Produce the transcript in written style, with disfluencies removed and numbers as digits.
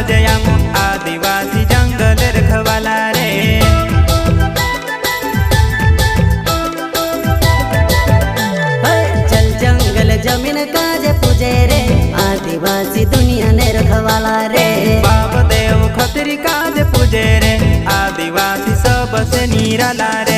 जयाम आदिवासी जंगल रखवाला रे। चल जंगल जमीन काजे पूजे रे आदिवासी दुनिया ने रखवाला रे। बाप देव खतरी काजे पूजे रे आदिवासी सबसे निराला रे।